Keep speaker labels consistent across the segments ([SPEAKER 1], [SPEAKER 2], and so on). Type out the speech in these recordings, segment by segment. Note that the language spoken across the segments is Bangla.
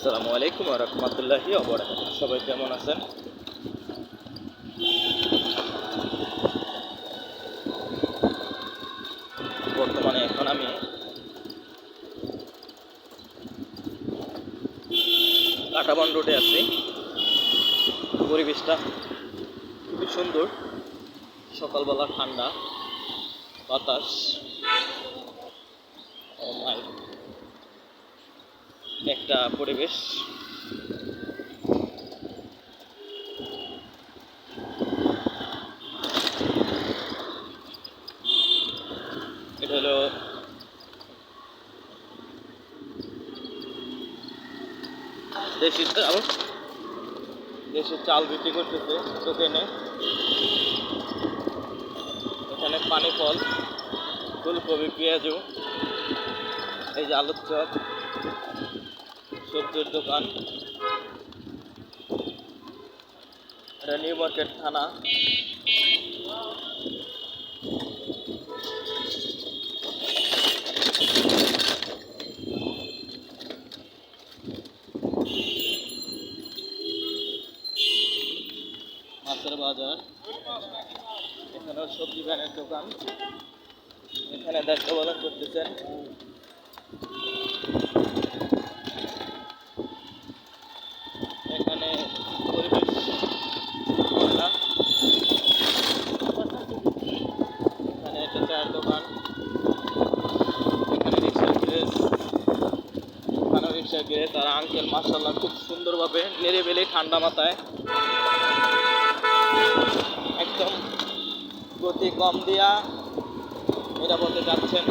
[SPEAKER 1] আসসালামু আলাইকুম ওয়া রাহমাতুল্লাহি ওয়া বারাকাতুহু। সবাই কেমন আছেন? বর্তমানে এখন আমি কাঁটাবন রোডে আছি। পরিবেশটা খুবই সুন্দর, সকালবেলা ঠান্ডা বাতাস। একটা পরিবেশ। এটা হলো দেশের চাল বিক্রি করতেছে দোকানে। এখানে পানি ফল, ফুলকপি, পেঁয়াজু, এই যে আলুর চপ, সবজির দোকান। এটা নিউ মার্কেট থানা। মাছের বাজার। এখানেও সবজি ভ্যানের দোকান। এখানে দায়িত্ব পালন করতেছেন এখানে পরিবেশ ঠান্ডা। এখানে একটা চায়ের দোকান। এখানে রিক্সার গ্যারেজ। এখানে রিক্সার গ্যারেজ। আর আঙ্কেল মাশাআল্লাহ খুব সুন্দরভাবে নিরিবিলি ঠান্ডা মাথায় একদম গতি কম দিয়া নিরাপদে যাচ্ছেন।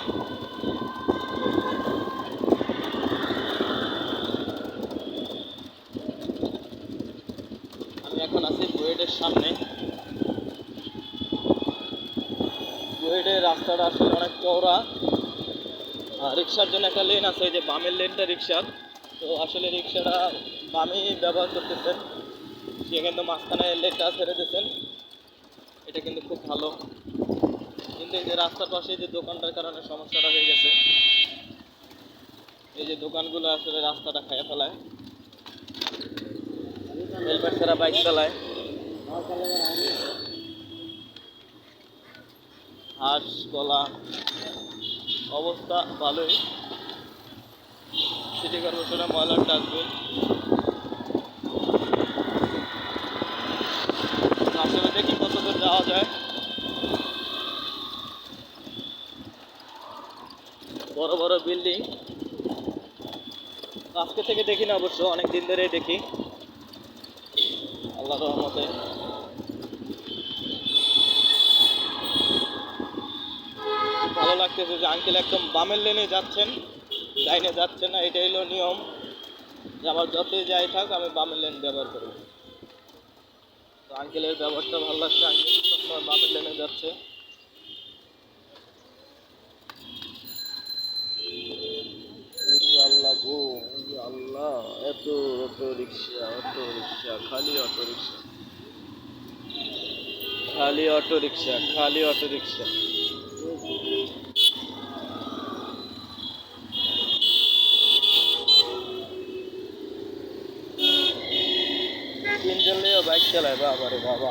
[SPEAKER 1] আমি এখন আছি বুয়েটের সামনে। বুয়েটের রাস্তাটা আসলে অনেক চওড়া। রিক্সার জন্য একটা লেন আছে, যে বামের লেনটা রিক্সার। তো আসলে রিক্সাটা বামই ব্যবহার করতেছেন, সে কিন্তু মাঝখানে লেনটা ছেড়ে দিয়েছেন। এটা কিন্তু খুব ভালো। কিন্তু এই যে রাস্তার পাশে যে দোকানটার কারণে সমস্যাটা হয়ে গেছে। এই যে দোকানগুলো আসলে রাস্তাটা খেয়ে ফেলায়। হেলমেট ছাড়া বাইক চালায়। হাঁস গলা অবস্থা ভালোই। সিটি কর্পোরেশনের ময়লার ডাস্টবিন। আসলে দেখি কত দূর যাওয়া যায়। বড় বড় বিল্ডিং আজকে থেকে দেখি না, অবশ্য অনেক দিন ধরেই দেখি আল্লাহর রহমতে। ভালো লাগতেছে যে আঙ্কেল একদম বামের লেনে যাচ্ছেন, ডাইনে যাচ্ছেন না। এটাই হলো নিয়ম, যে আমার যতই যাই থাক আমি বামের লেন ব্যবহার করব। তো আঙ্কেলের ব্যবহারটা ভালো লাগছে। আঙ্কেল সবসময় বামের লেনে যাচ্ছে। আল্লাহ গো, আল্লাহ, এত অটো রিক্সা, অটো রিক্সা, খালি অটো রিক্সা, খালি অটো রিক্সা, খালি অটো রিক্সা। তিনজন নিয়েও বাইক চালায়, বাবা রে বাবা।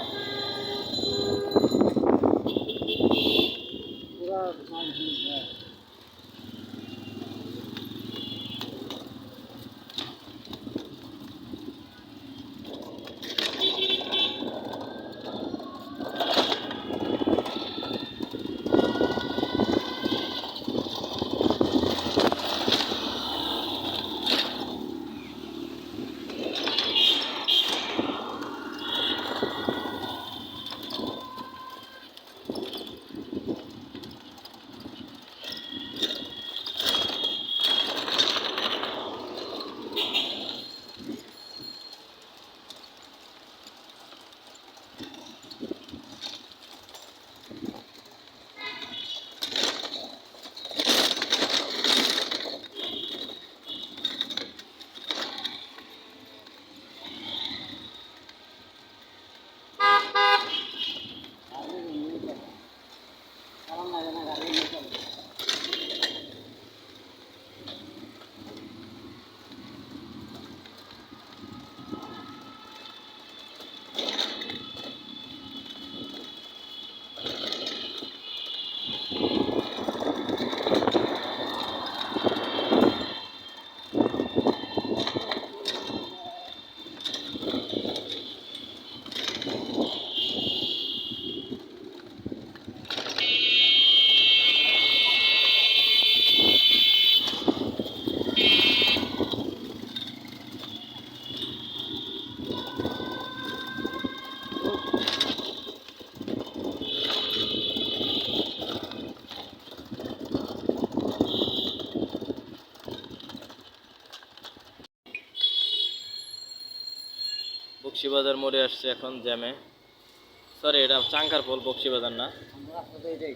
[SPEAKER 1] বক্সিবাজার মোড়ে আসছে এখন জ্যামে। সরি, এটা চাঙ্কার পোল, বক্সিবাজার না।
[SPEAKER 2] আমরা রাস্তাতে এটাই